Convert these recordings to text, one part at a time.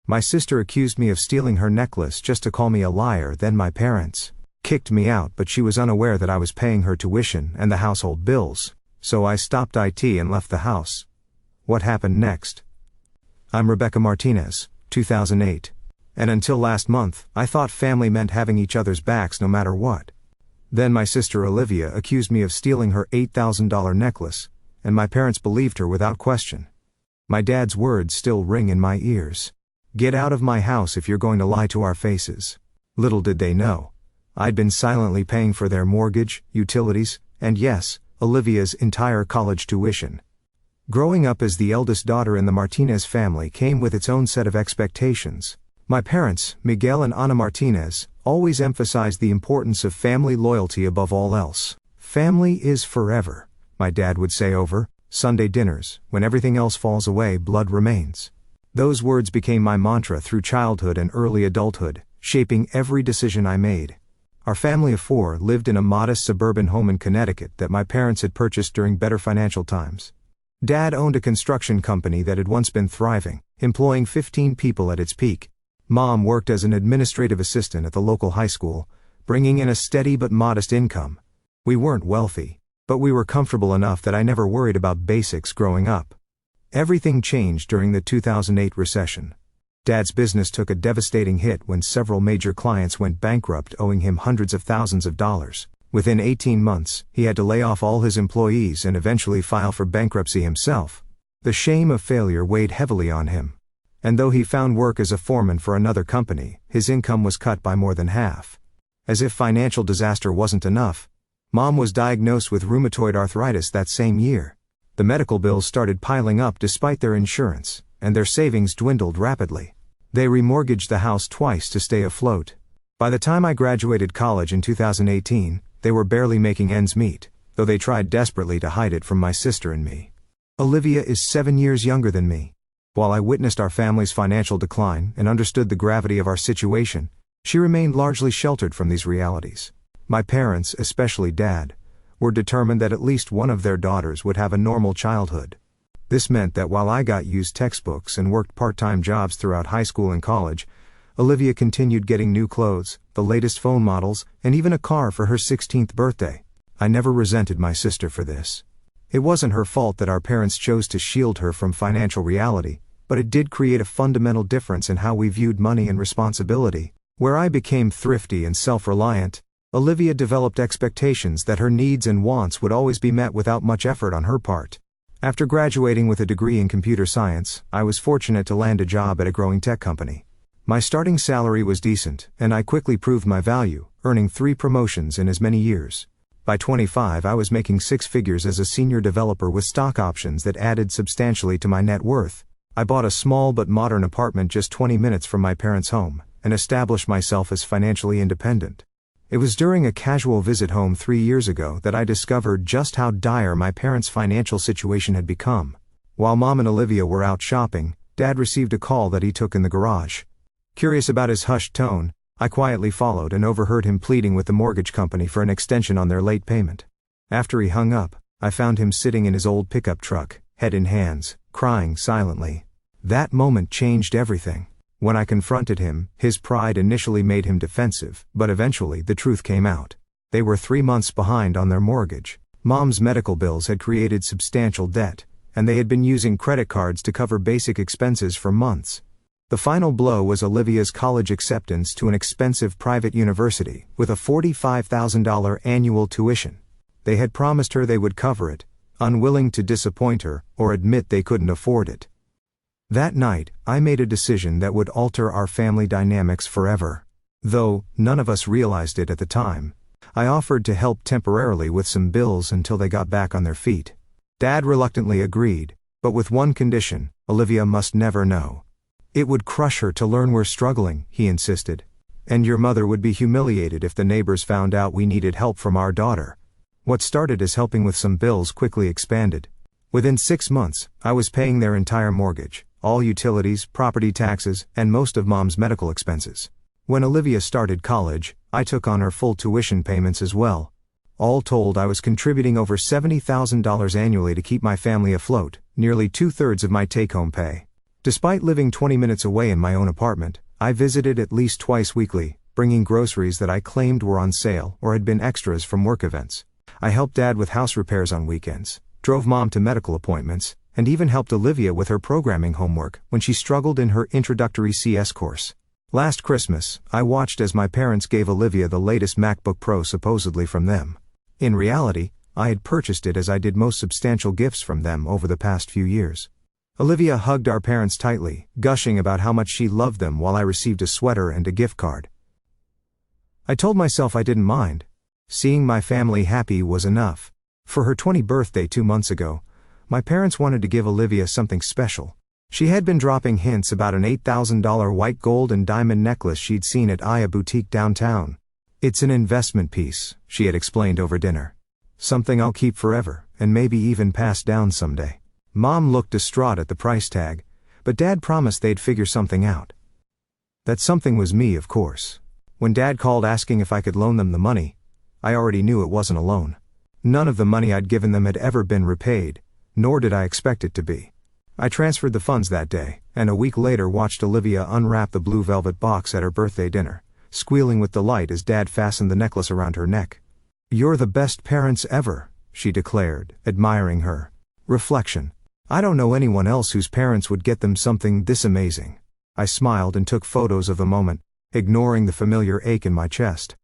My sister accused me of stealing her necklace just to call me a liar. Then my parents kicked me out, but she was unaware that I was paying her tuition and the household bills, so I stopped IT and left the house. What happened next? I'm Rebecca Martinez, 2008. And until last month, I thought family meant having each other's backs no matter what. Then my sister Olivia accused me of stealing her $8,000 necklace, and my parents believed her without question. My dad's words still ring in my ears. Get out of my house if you're going to lie to our faces. Little did they know, I'd been silently paying for their mortgage, utilities, and yes, Olivia's entire college tuition. Growing up as the eldest daughter in the Martinez family came with its own set of expectations. My parents, Miguel and Ana Martinez, always emphasized the importance of family loyalty above all else. Family is forever, my dad would say over Sunday dinners. When everything else falls away, blood remains. Those words became my mantra through childhood and early adulthood, shaping every decision I made. Our family of 4 lived in a modest suburban home in Connecticut that my parents had purchased during better financial times. Dad owned a construction company that had once been thriving, employing 15 people at its peak. Mom worked as an administrative assistant at the local high school, bringing in a steady but modest income. We weren't wealthy, but we were comfortable enough that I never worried about basics growing up. Everything changed during the 2008 recession. Dad's business took a devastating hit when several major clients went bankrupt, owing him hundreds of thousands of dollars. Within 18 months, he had to lay off all his employees and eventually file for bankruptcy himself. The shame of failure weighed heavily on him. And though he found work as a foreman for another company, his income was cut by more than half. As if financial disaster wasn't enough, Mom was diagnosed with rheumatoid arthritis that same year. The medical bills started piling up despite their insurance, and their savings dwindled rapidly. They remortgaged the house twice to stay afloat. By the time I graduated college in 2018, they were barely making ends meet, though they tried desperately to hide it from my sister and me. Olivia is 7 years younger than me. While I witnessed our family's financial decline and understood the gravity of our situation, she remained largely sheltered from these realities. My parents, especially Dad, were determined that at least one of their daughters would have a normal childhood. This meant that while I got used textbooks and worked part-time jobs throughout high school and college, Olivia continued getting new clothes, the latest phone models, and even a car for her 16th birthday. I never resented my sister for this. It wasn't her fault that our parents chose to shield her from financial reality, but it did create a fundamental difference in how we viewed money and responsibility. Where I became thrifty and self-reliant, Olivia developed expectations that her needs and wants would always be met without much effort on her part. After graduating with a degree in computer science, I was fortunate to land a job at a growing tech company. My starting salary was decent, and I quickly proved my value, earning 3 promotions in as many years. By 25, I was making 6 figures as a senior developer with stock options that added substantially to my net worth. I bought a small but modern apartment just 20 minutes from my parents' home, and established myself as financially independent. It was during a casual visit home 3 years ago that I discovered just how dire my parents' financial situation had become. While Mom and Olivia were out shopping, Dad received a call that he took in the garage. Curious about his hushed tone, I quietly followed and overheard him pleading with the mortgage company for an extension on their late payment. After he hung up, I found him sitting in his old pickup truck, head in hands, crying silently. That moment changed everything. When I confronted him, his pride initially made him defensive, but eventually the truth came out. They were 3 months behind on their mortgage. Mom's medical bills had created substantial debt, and they had been using credit cards to cover basic expenses for months. The final blow was Olivia's college acceptance to an expensive private university, with a $45,000 annual tuition. They had promised her they would cover it, unwilling to disappoint her or admit they couldn't afford it. That night, I made a decision that would alter our family dynamics forever. Though none of us realized it at the time, I offered to help temporarily with some bills until they got back on their feet. Dad reluctantly agreed, but with one condition: Olivia must never know. It would crush her to learn we're struggling, he insisted. And your mother would be humiliated if the neighbors found out we needed help from our daughter. What started as helping with some bills quickly expanded. Within 6 months, I was paying their entire mortgage, all utilities, property taxes, and most of Mom's medical expenses. When Olivia started college, I took on her full tuition payments as well. All told, I was contributing over $70,000 annually to keep my family afloat, nearly 2/3 of my take-home pay. Despite living 20 minutes away in my own apartment, I visited at least twice weekly, bringing groceries that I claimed were on sale or had been extras from work events. I helped Dad with house repairs on weekends, drove Mom to medical appointments, and even helped Olivia with her programming homework when she struggled in her introductory CS course. Last Christmas, I watched as my parents gave Olivia the latest MacBook Pro supposedly from them. In reality, I had purchased it as I did most substantial gifts from them over the past few years. Olivia hugged our parents tightly, gushing about how much she loved them while I received a sweater and a gift card. I told myself I didn't mind. Seeing my family happy was enough. For her 20th birthday 2 months ago, my parents wanted to give Olivia something special. She had been dropping hints about an $8,000 white gold and diamond necklace she'd seen at AITA boutique downtown. "It's an investment piece," she had explained over dinner. "Something I'll keep forever, and maybe even pass down someday." Mom looked distraught at the price tag, but Dad promised they'd figure something out. That something was me, of course. When Dad called asking if I could loan them the money, I already knew it wasn't a loan. None of the money I'd given them had ever been repaid, nor did I expect it to be. I transferred the funds that day, and a week later watched Olivia unwrap the blue velvet box at her birthday dinner, squealing with delight as Dad fastened the necklace around her neck. "You're the best parents ever," she declared, admiring her. Reflection. I don't know anyone else whose parents would get them something this amazing. I smiled and took photos of the moment, ignoring the familiar ache in my chest.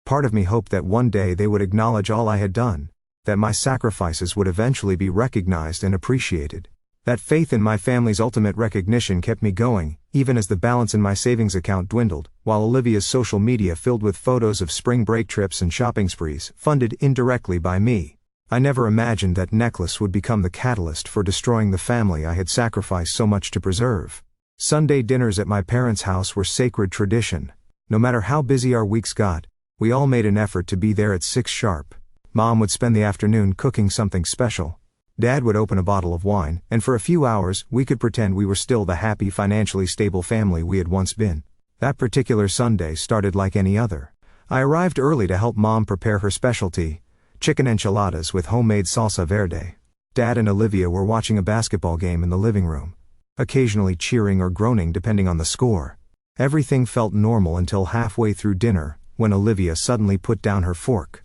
Part of me hoped that one day they would acknowledge all I had done, that my sacrifices would eventually be recognized and appreciated. That faith in my family's ultimate recognition kept me going, even as the balance in my savings account dwindled, while Olivia's social media filled with photos of spring break trips and shopping sprees, funded indirectly by me. I never imagined that necklace would become the catalyst for destroying the family I had sacrificed so much to preserve. Sunday dinners at my parents' house were sacred tradition. No matter how busy our weeks got, we all made an effort to be there at 6 sharp. Mom would spend the afternoon cooking something special. Dad would open a bottle of wine, and for a few hours, we could pretend we were still the happy, financially stable family we had once been. That particular Sunday started like any other. I arrived early to help Mom prepare her specialty, chicken enchiladas with homemade salsa verde. Dad and Olivia were watching a basketball game in the living room, occasionally cheering or groaning depending on the score. Everything felt normal until halfway through dinner, when Olivia suddenly put down her fork.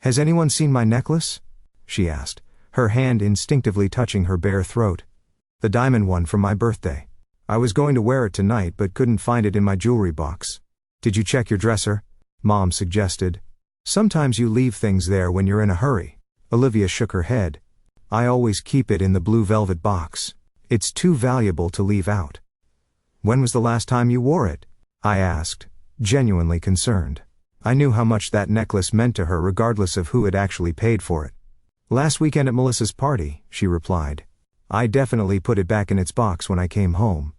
"Has anyone seen my necklace?" she asked, her hand instinctively touching her bare throat. "The diamond one from my birthday. I was going to wear it tonight but couldn't find it in my jewelry box." "Did you check your dresser?" Mom suggested. "Sometimes you leave things there when you're in a hurry." Olivia shook her head. "I always keep it in the blue velvet box. It's too valuable to leave out." "When was the last time you wore it?" I asked, genuinely concerned. I knew how much that necklace meant to her regardless of who had actually paid for it. "Last weekend at Melissa's party," she replied. "I definitely put it back in its box when I came home."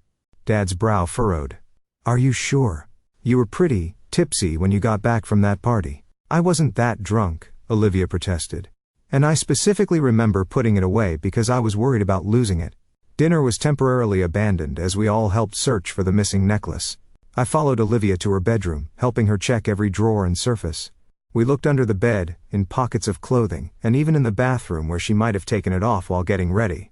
Dad's brow furrowed. "Are you sure? You were pretty tipsy when you got back from that party." "I wasn't that drunk," Olivia protested. "And I specifically remember putting it away because I was worried about losing it." Dinner was temporarily abandoned as we all helped search for the missing necklace. I followed Olivia to her bedroom, helping her check every drawer and surface. We looked under the bed, in pockets of clothing, and even in the bathroom where she might have taken it off while getting ready.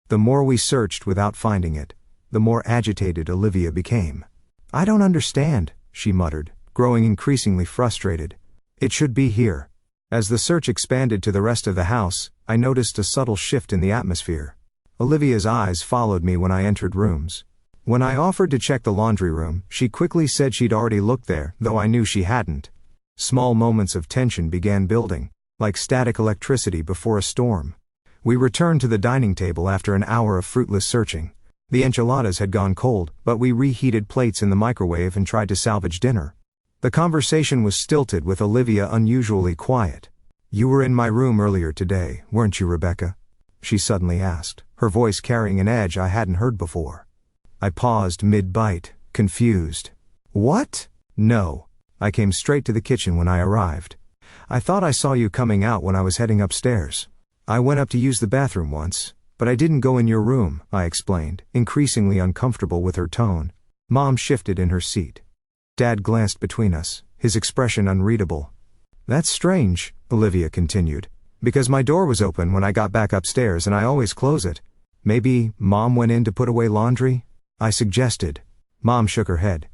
The more we searched without finding it, the more agitated Olivia became. "I don't understand," she muttered, growing increasingly frustrated. "It should be here." As the search expanded to the rest of the house, I noticed a subtle shift in the atmosphere. Olivia's eyes followed me when I entered rooms. When I offered to check the laundry room, she quickly said she'd already looked there, though I knew she hadn't. Small moments of tension began building, like static electricity before a storm. We returned to the dining table after an hour of fruitless searching. The enchiladas had gone cold, but we reheated plates in the microwave and tried to salvage dinner. The conversation was stilted with Olivia unusually quiet. "You were in my room earlier today, weren't you, Rebecca?" she suddenly asked, her voice carrying an edge I hadn't heard before. I paused mid-bite, confused. "What?" "No. I came straight to the kitchen when I arrived. I thought I saw you coming out when I was heading upstairs. I went up to use the bathroom once, but I didn't go in your room," I explained, increasingly uncomfortable with her tone. Mom shifted in her seat. Dad glanced between us, his expression unreadable. "That's strange," Olivia continued, "because my door was open when I got back upstairs and I always close it. Maybe Mom went in to put away laundry?" I suggested. Mom shook her head.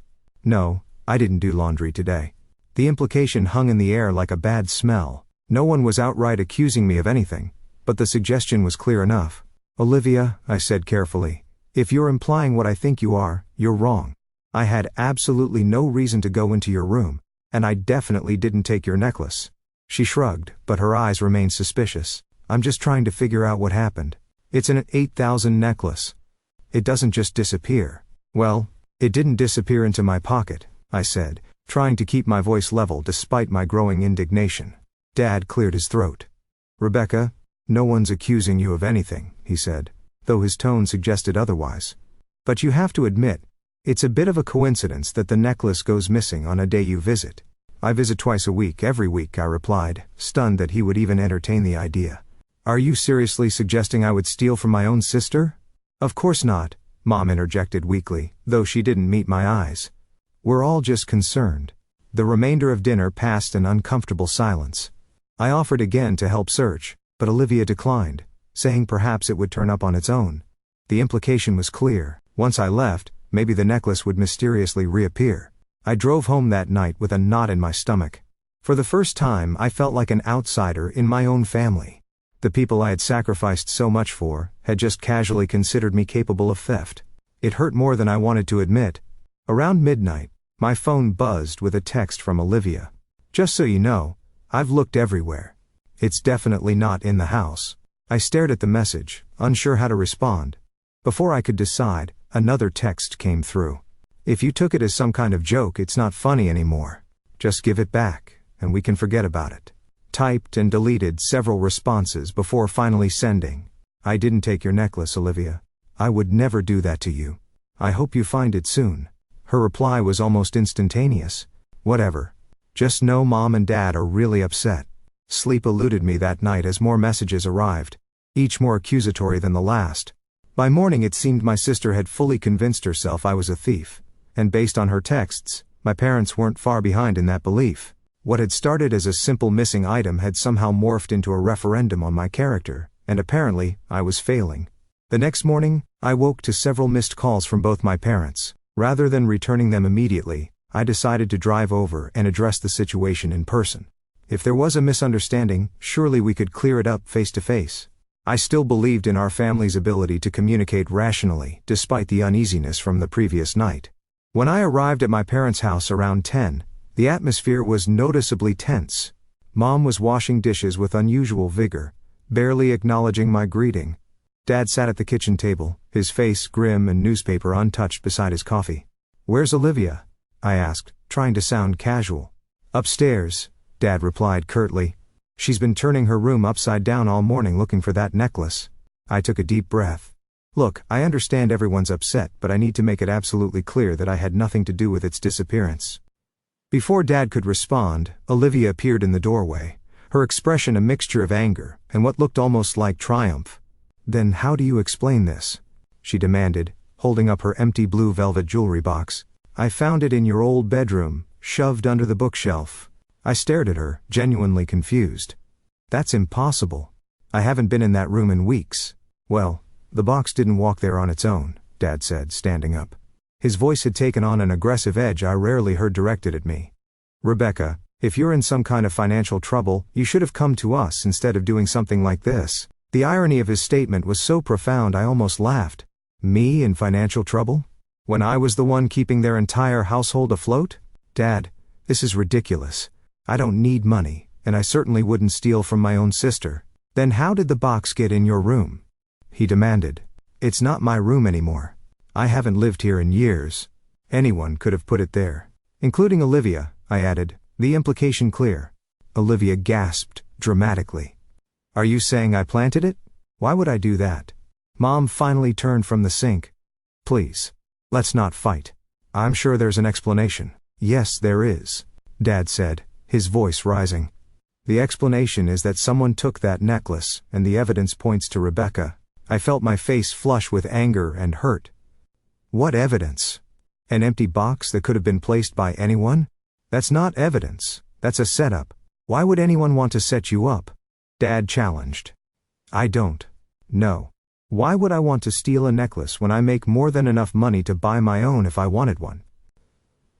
No, I didn't do laundry today. The implication hung in the air like a bad smell. No one was outright accusing me of anything, but the suggestion was clear enough. Olivia, I said carefully, if you're implying what I think you are, you're wrong. I had absolutely no reason to go into your room, and I definitely didn't take your necklace. She shrugged, but her eyes remained suspicious. I'm just trying to figure out what happened. It's an 8,000 necklace. It doesn't just disappear. Well, it didn't disappear into my pocket, I said, trying to keep my voice level despite my growing indignation. Dad cleared his throat. Rebecca, no one's accusing you of anything, he said, though his tone suggested otherwise. But you have to admit, it's a bit of a coincidence that the necklace goes missing on a day you visit. I visit twice a week, every week, I replied, stunned that he would even entertain the idea. Are you seriously suggesting I would steal from my own sister? Of course not, Mom interjected weakly, though she didn't meet my eyes. We're all just concerned. The remainder of dinner passed in uncomfortable silence. I offered again to help search, but Olivia declined, saying perhaps it would turn up on its own. The implication was clear. Once I left, maybe the necklace would mysteriously reappear. I drove home that night with a knot in my stomach. For the first time, I felt like an outsider in my own family. The people I had sacrificed so much for had just casually considered me capable of theft. It hurt more than I wanted to admit. Around midnight, my phone buzzed with a text from Olivia. Just so you know, I've looked everywhere. It's definitely not in the house. I stared at the message, unsure how to respond. Before I could decide, another text came through. If you took it as some kind of joke, it's not funny anymore. Just give it back, and we can forget about it. Typed and deleted several responses before finally sending. I didn't take your necklace, Olivia. I would never do that to you. I hope you find it soon. Her reply was almost instantaneous. Whatever. Just know Mom and Dad are really upset. Sleep eluded me that night as more messages arrived, each more accusatory than the last. By morning it seemed my sister had fully convinced herself I was a thief, and based on her texts, my parents weren't far behind in that belief. What had started as a simple missing item had somehow morphed into a referendum on my character, and apparently, I was failing. The next morning, I woke to several missed calls from both my parents. Rather than returning them immediately, I decided to drive over and address the situation in person. If there was a misunderstanding, surely we could clear it up face to face. I still believed in our family's ability to communicate rationally, despite the uneasiness from the previous night. When I arrived at my parents' house around 10, the atmosphere was noticeably tense. Mom was washing dishes with unusual vigor, barely acknowledging my greeting. Dad sat at the kitchen table, his face grim and newspaper untouched beside his coffee. Where's Olivia? I asked, trying to sound casual. Upstairs, Dad replied curtly. She's been turning her room upside down all morning looking for that necklace. I took a deep breath. Look, I understand everyone's upset, but I need to make it absolutely clear that I had nothing to do with its disappearance. Before Dad could respond, Olivia appeared in the doorway, her expression a mixture of anger and what looked almost like triumph. Then how do you explain this? She demanded, holding up her empty blue velvet jewelry box. I found it in your old bedroom, shoved under the bookshelf. I stared at her, genuinely confused. That's impossible. I haven't been in that room in weeks. Well, the box didn't walk there on its own, Dad said, standing up. His voice had taken on an aggressive edge I rarely heard directed at me. Rebecca, if you're in some kind of financial trouble, you should have come to us instead of doing something like this. The irony of his statement was so profound I almost laughed. Me in financial trouble? When I was the one keeping their entire household afloat? Dad, this is ridiculous. I don't need money, and I certainly wouldn't steal from my own sister. Then how did the box get in your room? He demanded. It's not my room anymore. I haven't lived here in years. Anyone could have put it there. Including Olivia, I added, the implication clear. Olivia gasped, dramatically. Are you saying I planted it? Why would I do that? Mom finally turned from the sink. Please. Let's not fight. I'm sure there's an explanation. Yes, there is, Dad said, his voice rising. The explanation is that someone took that necklace, and the evidence points to Rebecca. I felt my face flush with anger and hurt. What evidence? An empty box that could have been placed by anyone? That's not evidence, that's a setup. Why would anyone want to set you up? Dad challenged. I don't know. Why would I want to steal a necklace when I make more than enough money to buy my own if I wanted one?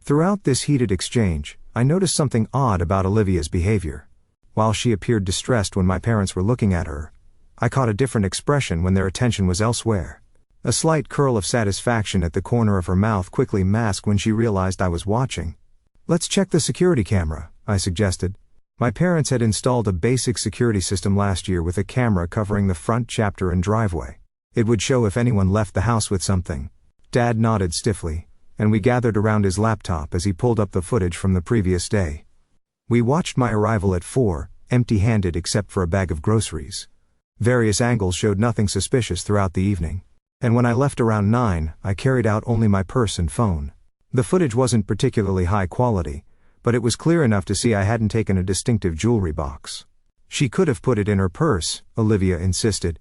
Throughout this heated exchange, I noticed something odd about Olivia's behavior. While she appeared distressed when my parents were looking at her, I caught a different expression when their attention was elsewhere. A slight curl of satisfaction at the corner of her mouth quickly masked when she realized I was watching. "Let's check the security camera," I suggested. My parents had installed a basic security system last year with a camera covering the front chapter and driveway. It would show if anyone left the house with something. Dad nodded stiffly, and we gathered around his laptop as he pulled up the footage from the previous day. We watched my arrival at 4, empty-handed except for a bag of groceries. Various angles showed nothing suspicious throughout the evening. And when I left around 9, I carried out only my purse and phone. The footage wasn't particularly high quality, but it was clear enough to see I hadn't taken a distinctive jewelry box. "She could have put it in her purse," Olivia insisted.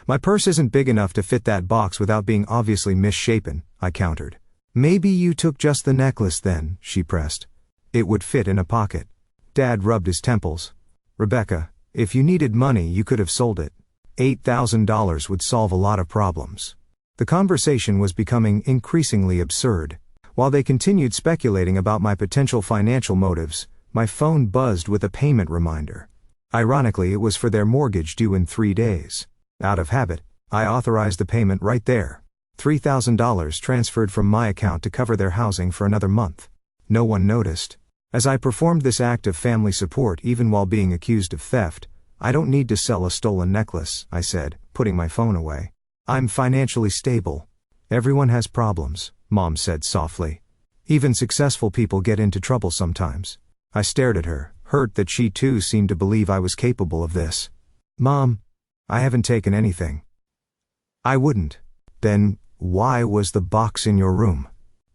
"My purse isn't big enough to fit that box without being obviously misshapen," I countered. "Maybe you took just the necklace then," she pressed. "It would fit in a pocket." Dad rubbed his temples. "Rebecca, if you needed money you could have sold it. $8,000 would solve a lot of problems." The conversation was becoming increasingly absurd. While they continued speculating about my potential financial motives, my phone buzzed with a payment reminder. Ironically, it was for their mortgage due in 3 days. Out of habit, I authorized the payment right there. $3,000 transferred from my account to cover their housing for another month. No one noticed. As I performed this act of family support even while being accused of theft, "I don't need to sell a stolen necklace," I said, putting my phone away. "I'm financially stable." "Everyone has problems," Mom said softly. "Even successful people get into trouble sometimes." I stared at her, hurt that she too seemed to believe I was capable of this. "Mom, I haven't taken anything." "I wouldn't." "Then, why was the box in your room?"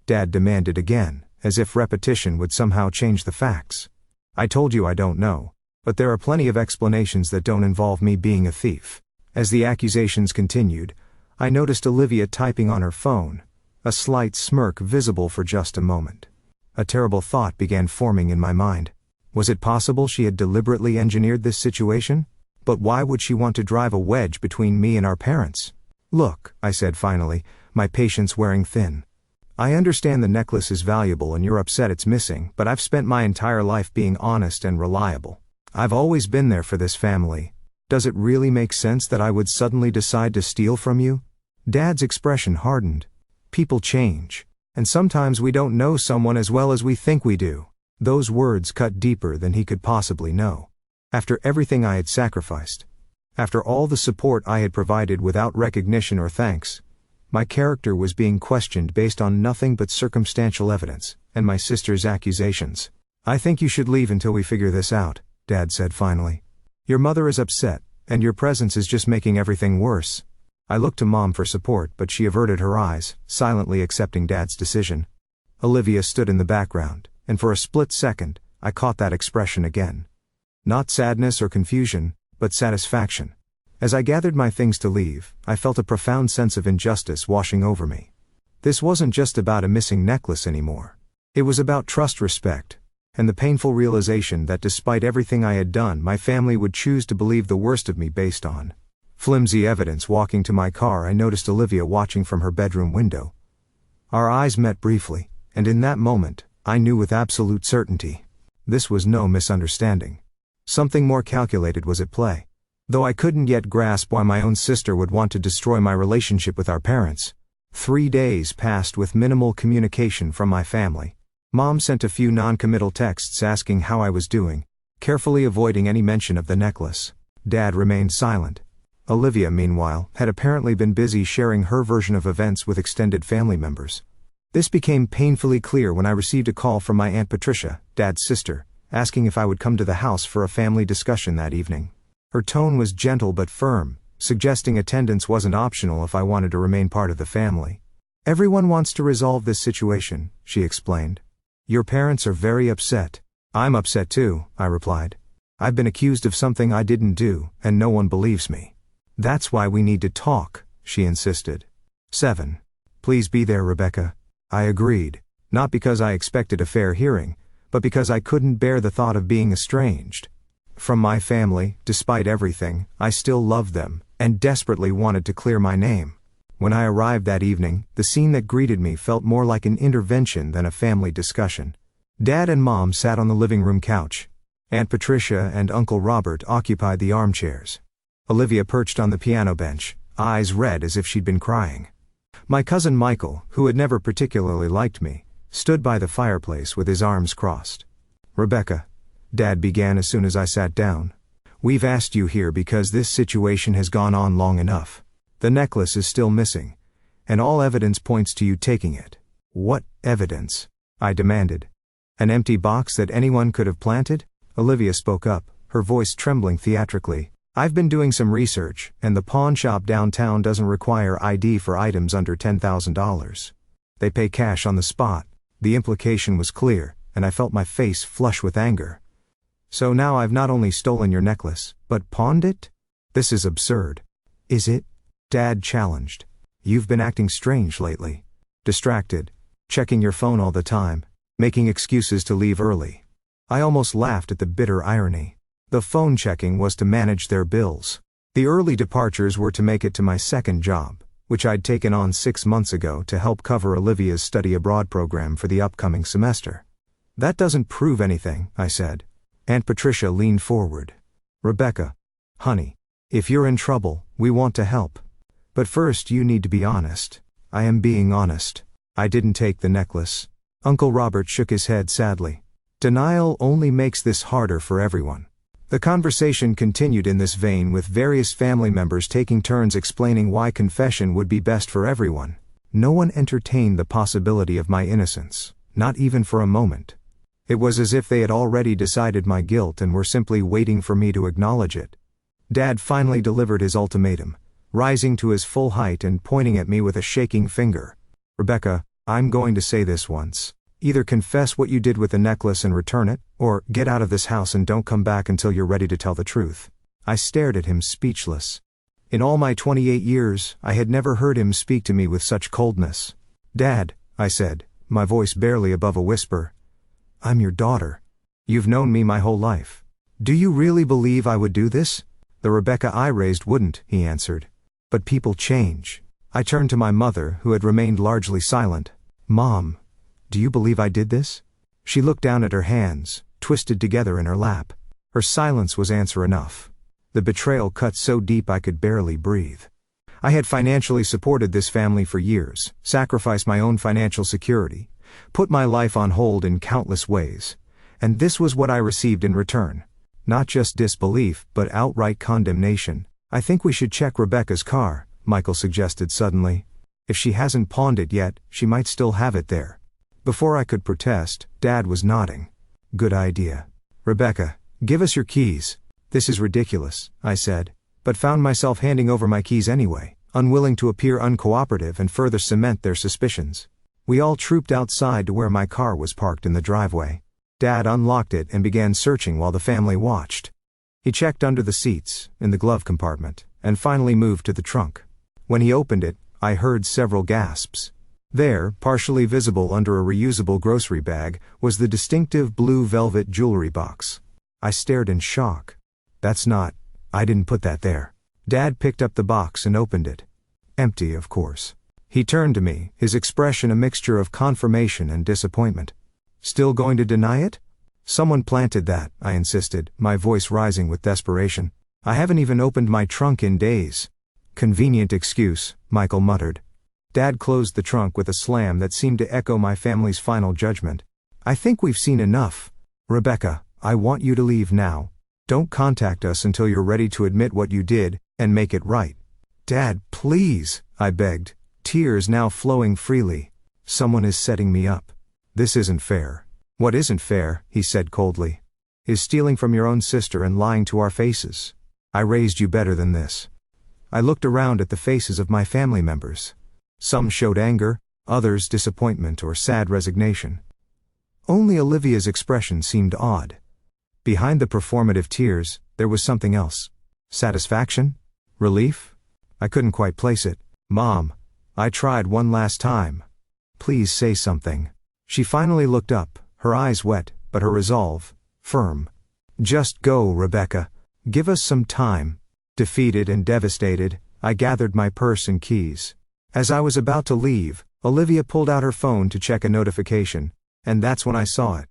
Dad demanded again, as if repetition would somehow change the facts. "I told you I don't know, but there are plenty of explanations that don't involve me being a thief." As the accusations continued, I noticed Olivia typing on her phone, a slight smirk visible for just a moment. A terrible thought began forming in my mind. Was it possible she had deliberately engineered this situation? But why would she want to drive a wedge between me and our parents? "Look," I said finally, my patience wearing thin. "I understand the necklace is valuable and you're upset it's missing, but I've spent my entire life being honest and reliable. I've always been there for this family. Does it really make sense that I would suddenly decide to steal from you?" Dad's expression hardened. "People change. And sometimes we don't know someone as well as we think we do." Those words cut deeper than he could possibly know. After everything I had sacrificed, after all the support I had provided without recognition or thanks, my character was being questioned based on nothing but circumstantial evidence, and my sister's accusations. "I think you should leave until we figure this out," Dad said finally. "Your mother is upset, and your presence is just making everything worse." I looked to Mom for support, but she averted her eyes, silently accepting Dad's decision. Olivia stood in the background, and for a split second, I caught that expression again. Not sadness or confusion, but satisfaction. As I gathered my things to leave, I felt a profound sense of injustice washing over me. This wasn't just about a missing necklace anymore. It was about trust, respect, and the painful realization that despite everything I had done, my family would choose to believe the worst of me based on flimsy evidence. Walking to my car, I noticed Olivia watching from her bedroom window. Our eyes met briefly, and in that moment, I knew with absolute certainty. This was no misunderstanding. Something more calculated was at play. Though I couldn't yet grasp why my own sister would want to destroy my relationship with our parents. 3 days passed with minimal communication from my family. Mom sent a few non-committal texts asking how I was doing, carefully avoiding any mention of the necklace. Dad remained silent. Olivia, meanwhile, had apparently been busy sharing her version of events with extended family members. This became painfully clear when I received a call from my Aunt Patricia, Dad's sister, asking if I would come to the house for a family discussion that evening. Her tone was gentle but firm, suggesting attendance wasn't optional if I wanted to remain part of the family. "Everyone wants to resolve this situation," she explained. "Your parents are very upset." "I'm upset too," I replied. "I've been accused of something I didn't do, and no one believes me." "That's why we need to talk," she insisted. 7. "Please be there, Rebecca." I agreed, not because I expected a fair hearing, but because I couldn't bear the thought of being estranged from my family. Despite everything, I still loved them, and desperately wanted to clear my name. When I arrived that evening, the scene that greeted me felt more like an intervention than a family discussion. Dad and Mom sat on the living room couch. Aunt Patricia and Uncle Robert occupied the armchairs. Olivia perched on the piano bench, eyes red as if she'd been crying. My cousin Michael, who had never particularly liked me, stood by the fireplace with his arms crossed. "Rebecca," Dad began as soon as I sat down, "we've asked you here because this situation has gone on long enough. The necklace is still missing, and all evidence points to you taking it." "What evidence?" I demanded. "An empty box that anyone could have planted?" Olivia spoke up, her voice trembling theatrically. "I've been doing some research, and the pawn shop downtown doesn't require ID for items under $10,000. They pay cash on the spot." The implication was clear, and I felt my face flush with anger. "So now I've not only stolen your necklace, but pawned it? This is absurd." "Is it?" Dad challenged. "You've been acting strange lately. Distracted, checking your phone all the time, making excuses to leave early." I almost laughed at the bitter irony. The phone checking was to manage their bills. The early departures were to make it to my second job, which I'd taken on 6 months ago to help cover Olivia's study abroad program for the upcoming semester. "That doesn't prove anything," I said. Aunt Patricia leaned forward. "Rebecca, honey, if you're in trouble, we want to help. But first you need to be honest." "I am being honest. I didn't take the necklace." Uncle Robert shook his head sadly. "Denial only makes this harder for everyone." The conversation continued in this vein, with various family members taking turns explaining why confession would be best for everyone. No one entertained the possibility of my innocence, not even for a moment. It was as if they had already decided my guilt and were simply waiting for me to acknowledge it. Dad finally delivered his ultimatum, rising to his full height and pointing at me with a shaking finger. "Rebecca, I'm going to say this once. Either confess what you did with the necklace and return it, or get out of this house and don't come back until you're ready to tell the truth." I stared at him speechless. In all my 28 years, I had never heard him speak to me with such coldness. "Dad," I said, my voice barely above a whisper, "I'm your daughter. You've known me my whole life. Do you really believe I would do this?" "The Rebecca I raised wouldn't," he answered. "But people change." I turned to my mother, who had remained largely silent. "Mom, do you believe I did this?" She looked down at her hands, twisted together in her lap. Her silence was answer enough. The betrayal cut so deep I could barely breathe. I had financially supported this family for years, sacrificed my own financial security, put my life on hold in countless ways, and this was what I received in return. Not just disbelief, but outright condemnation. "I think we should check Rebecca's car," Michael suggested suddenly. "If she hasn't pawned it yet, she might still have it there." Before I could protest, Dad was nodding. "Good idea. Rebecca, give us your keys." "This is ridiculous," I said, but found myself handing over my keys anyway, unwilling to appear uncooperative and further cement their suspicions. We all trooped outside to where my car was parked in the driveway. Dad unlocked it and began searching while the family watched. He checked under the seats, in the glove compartment, and finally moved to the trunk. When he opened it, I heard several gasps. There, partially visible under a reusable grocery bag, was the distinctive blue velvet jewelry box. I stared in shock. I didn't put that there." Dad picked up the box and opened it. Empty, of course. He turned to me, his expression a mixture of confirmation and disappointment. "Still going to deny it?" "Someone planted that," I insisted, my voice rising with desperation. "I haven't even opened my trunk in days." "Convenient excuse," Michael muttered. Dad closed the trunk with a slam that seemed to echo my family's final judgment. "I think we've seen enough. Rebecca, I want you to leave now. Don't contact us until you're ready to admit what you did, and make it right." "Dad, please," I begged, tears now flowing freely. "Someone is setting me up. This isn't fair." "What isn't fair," he said coldly, "is stealing from your own sister and lying to our faces. I raised you better than this." I looked around at the faces of my family members. Some showed anger, others disappointment or sad resignation. Only Olivia's expression seemed odd. Behind the performative tears, there was something else. Satisfaction? Relief? I couldn't quite place it. "Mom, I tried one last time. Please say something." She finally looked up, her eyes wet, but her resolve firm. "Just go, Rebecca. Give us some time." Defeated and devastated, I gathered my purse and keys. As I was about to leave, Olivia pulled out her phone to check a notification, and that's when I saw it.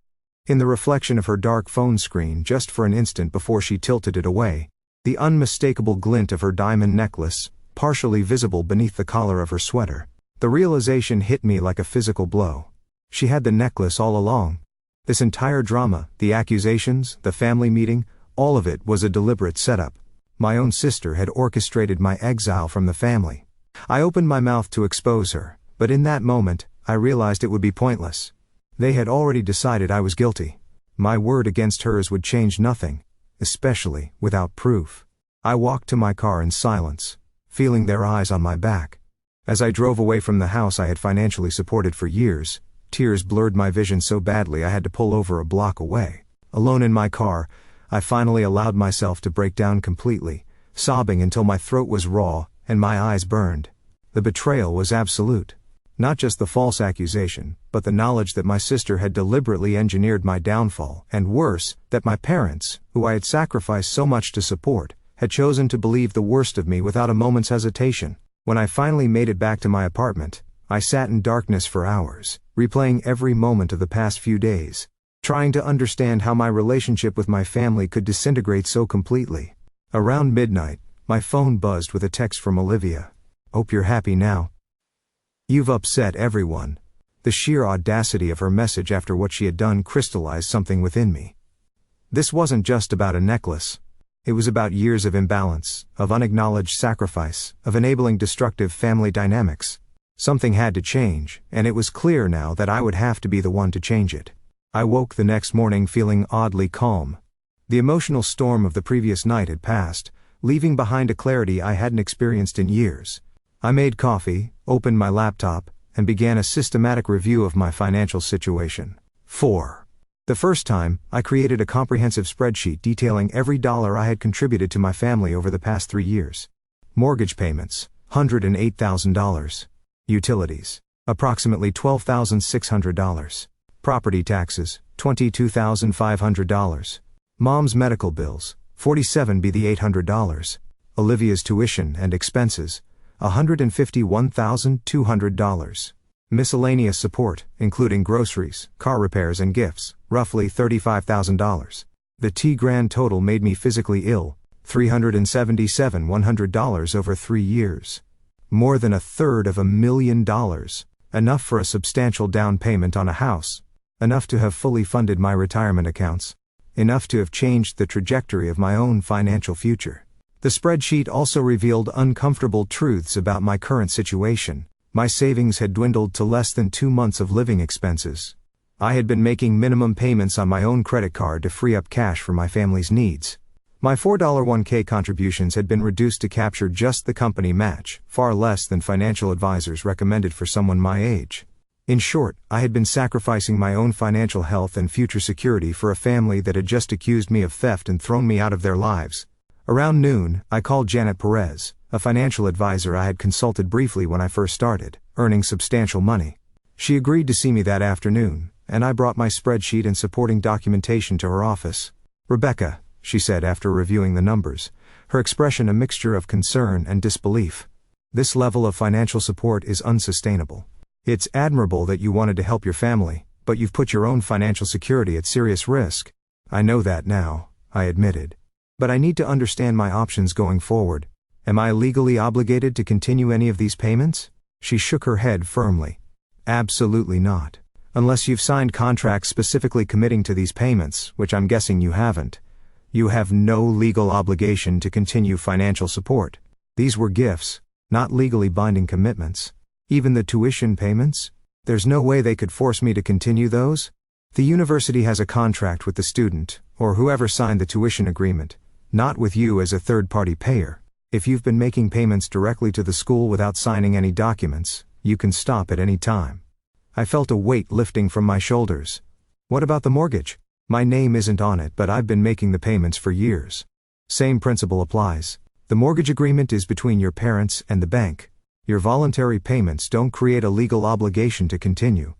In the reflection of her dark phone screen just for an instant before she tilted it away, the unmistakable glint of her diamond necklace, partially visible beneath the collar of her sweater. The realization hit me like a physical blow. She had the necklace all along. This entire drama, the accusations, the family meeting, all of it was a deliberate setup. My own sister had orchestrated my exile from the family. I opened my mouth to expose her, but in that moment, I realized it would be pointless. They had already decided I was guilty. My word against hers would change nothing, especially without proof. I walked to my car in silence, feeling their eyes on my back. As I drove away from the house I had financially supported for years, tears blurred my vision so badly I had to pull over a block away. Alone in my car, I finally allowed myself to break down completely, sobbing until my throat was raw and my eyes burned. The betrayal was absolute. Not just the false accusation, but the knowledge that my sister had deliberately engineered my downfall, and worse, that my parents, who I had sacrificed so much to support, had chosen to believe the worst of me without a moment's hesitation. When I finally made it back to my apartment, I sat in darkness for hours, replaying every moment of the past few days, trying to understand how my relationship with my family could disintegrate so completely. Around midnight, my phone buzzed with a text from Olivia. "Hope you're happy now. You've upset everyone." The sheer audacity of her message after what she had done crystallized something within me. This wasn't just about a necklace. It was about years of imbalance, of unacknowledged sacrifice, of enabling destructive family dynamics. Something had to change, and it was clear now that I would have to be the one to change it. I woke the next morning feeling oddly calm. The emotional storm of the previous night had passed, leaving behind a clarity I hadn't experienced in years. I made coffee, opened my laptop, and began a systematic review of my financial situation. 4. The first time, I created a comprehensive spreadsheet detailing every dollar I had contributed to my family over the past 3 years. Mortgage payments, $108,000. Utilities, approximately $12,600. Property taxes, $22,500. Mom's medical bills, $47,800. Olivia's tuition and expenses, $151,200. Miscellaneous support, including groceries, car repairs and gifts, roughly $35,000. The grand total made me physically ill, $377,100 over 3 years. More than $250,000, enough for a substantial down payment on a house, enough to have fully funded my retirement accounts, enough to have changed the trajectory of my own financial future. The spreadsheet also revealed uncomfortable truths about my current situation. My savings had dwindled to less than 2 months of living expenses. I had been making minimum payments on my own credit card to free up cash for my family's needs. My $401k contributions had been reduced to capture just the company match, far less than financial advisors recommended for someone my age. In short, I had been sacrificing my own financial health and future security for a family that had just accused me of theft and thrown me out of their lives. Around noon, I called Janet Perez, a financial advisor I had consulted briefly when I first started, earning substantial money. She agreed to see me that afternoon, and I brought my spreadsheet and supporting documentation to her office. "Rebecca," she said after reviewing the numbers, her expression a mixture of concern and disbelief. "This level of financial support is unsustainable. It's admirable that you wanted to help your family, but you've put your own financial security at serious risk." "I know that now," I admitted. "But I need to understand my options going forward. Am I legally obligated to continue any of these payments?" She shook her head firmly. "Absolutely not. Unless you've signed contracts specifically committing to these payments, which I'm guessing you haven't. You have no legal obligation to continue financial support. These were gifts, not legally binding commitments. Even the tuition payments? There's no way they could force me to continue those? The university has a contract with the student, or whoever signed the tuition agreement, not with you as a third-party payer. If you've been making payments directly to the school without signing any documents, you can stop at any time." I felt a weight lifting from my shoulders. "What about the mortgage? My name isn't on it, but I've been making the payments for years." "Same principle applies. The mortgage agreement is between your parents and the bank. Your voluntary payments don't create a legal obligation to continue."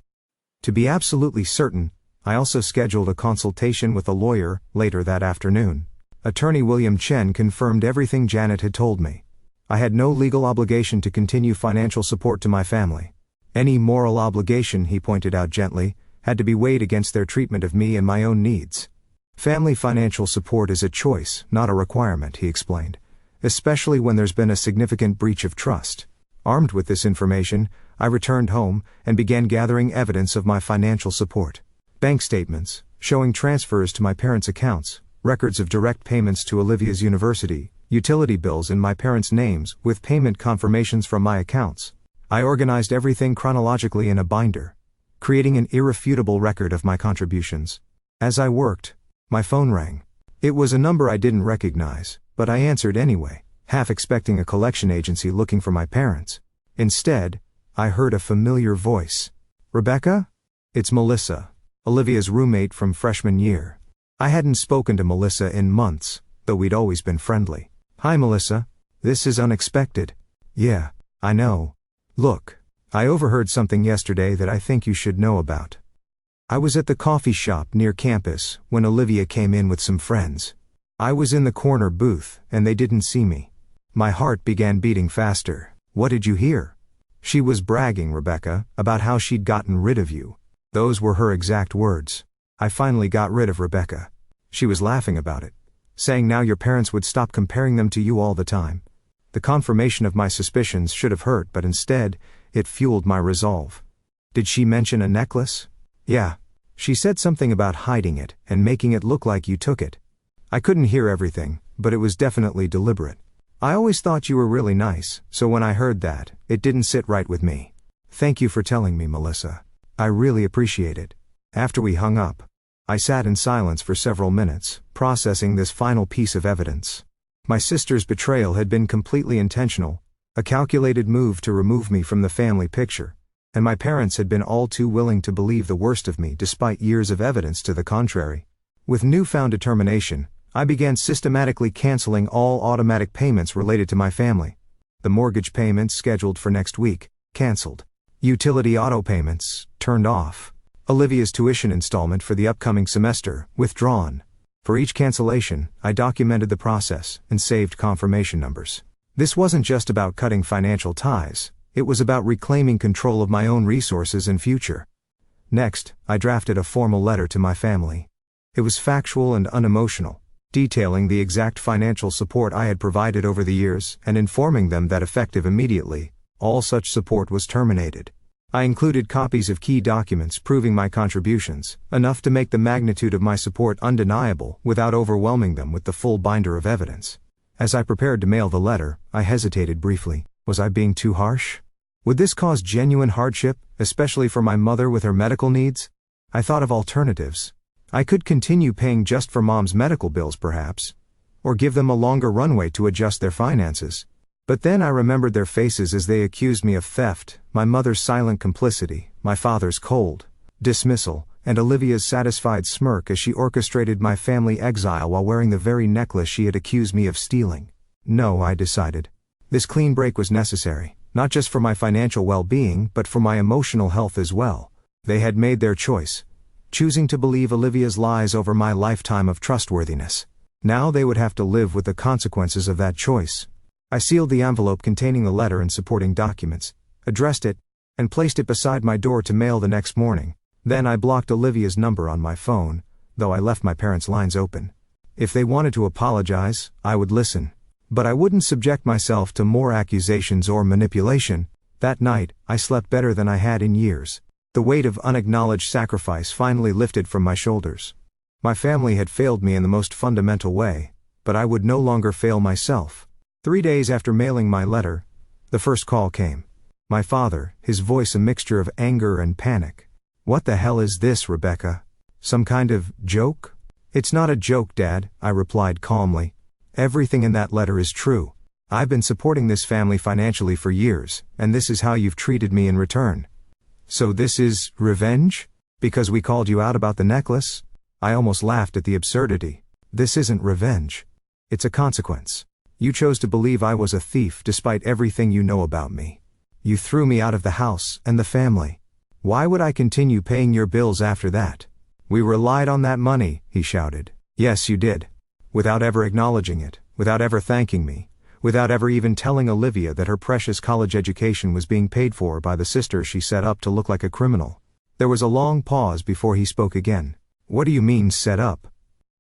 To be absolutely certain, I also scheduled a consultation with a lawyer later that afternoon. Attorney William Chen confirmed everything Janet had told me. I had no legal obligation to continue financial support to my family. Any moral obligation, he pointed out gently, had to be weighed against their treatment of me and my own needs. Family financial support is a choice, not a requirement, he explained, especially when there's been a significant breach of trust. Armed with this information, I returned home and began gathering evidence of my financial support. Bank statements, showing transfers to my parents' accounts, records of direct payments to Olivia's university, utility bills in my parents' names with payment confirmations from my accounts. I organized everything chronologically in a binder, creating an irrefutable record of my contributions. As I worked, my phone rang. It was a number I didn't recognize, but I answered anyway, half expecting a collection agency looking for my parents. Instead, I heard a familiar voice. "Rebecca? It's Melissa, Olivia's roommate from freshman year." I hadn't spoken to Melissa in months, though we'd always been friendly. "Hi Melissa. This is unexpected." "Yeah, I know. Look, I overheard something yesterday that I think you should know about." I was at the coffee shop near campus when Olivia came in with some friends. I was in the corner booth, and they didn't see me. My heart began beating faster. "What did you hear?" "She was bragging, Rebecca, about how she'd gotten rid of you." Those were her exact words. "I finally got rid of Rebecca." She was laughing about it, saying now your parents would stop comparing them to you all the time. The confirmation of my suspicions should have hurt, but instead, it fueled my resolve. "Did she mention a necklace?" "Yeah. She said something about hiding it and making it look like you took it." I couldn't hear everything, but it was definitely deliberate. "I always thought you were really nice, so when I heard that, it didn't sit right with me." "Thank you for telling me, Melissa. I really appreciate it." After we hung up, I sat in silence for several minutes, processing this final piece of evidence. My sister's betrayal had been completely intentional, a calculated move to remove me from the family picture, and my parents had been all too willing to believe the worst of me despite years of evidence to the contrary. With newfound determination, I began systematically canceling all automatic payments related to my family. The mortgage payments scheduled for next week, canceled. Utility auto payments, turned off. Olivia's tuition installment for the upcoming semester, withdrawn. For each cancellation, I documented the process and saved confirmation numbers. This wasn't just about cutting financial ties, it was about reclaiming control of my own resources and future. Next, I drafted a formal letter to my family. It was factual and unemotional, detailing the exact financial support I had provided over the years and informing them that effective immediately, all such support was terminated. I included copies of key documents proving my contributions, enough to make the magnitude of my support undeniable without overwhelming them with the full binder of evidence. As I prepared to mail the letter, I hesitated briefly. Was I being too harsh? Would this cause genuine hardship, especially for my mother with her medical needs? I thought of alternatives. I could continue paying just for Mom's medical bills perhaps, or give them a longer runway to adjust their finances. But then I remembered their faces as they accused me of theft, my mother's silent complicity, my father's cold dismissal, and Olivia's satisfied smirk as she orchestrated my family exile while wearing the very necklace she had accused me of stealing. No, I decided. This clean break was necessary, not just for my financial well-being but for my emotional health as well. They had made their choice, choosing to believe Olivia's lies over my lifetime of trustworthiness. Now they would have to live with the consequences of that choice. I sealed the envelope containing the letter and supporting documents, addressed it, and placed it beside my door to mail the next morning. Then I blocked Olivia's number on my phone, though I left my parents' lines open. If they wanted to apologize, I would listen. But I wouldn't subject myself to more accusations or manipulation. That night, I slept better than I had in years. The weight of unacknowledged sacrifice finally lifted from my shoulders. My family had failed me in the most fundamental way, but I would no longer fail myself. 3 days after mailing my letter, the first call came. My father, his voice a mixture of anger and panic. "What the hell is this, Rebecca? Some kind of joke?" "It's not a joke, Dad," I replied calmly. "Everything in that letter is true. I've been supporting this family financially for years, and this is how you've treated me in return." "So this is revenge? Because we called you out about the necklace?" I almost laughed at the absurdity. "This isn't revenge. It's a consequence. You chose to believe I was a thief despite everything you know about me. You threw me out of the house and the family. Why would I continue paying your bills after that? We relied on that money," he shouted. "Yes, you did. without ever acknowledging it, without ever thanking me, without ever even telling Olivia that her precious college education was being paid for by the sister she set up to look like a criminal. There was a long pause before he spoke again. What do you mean, set up?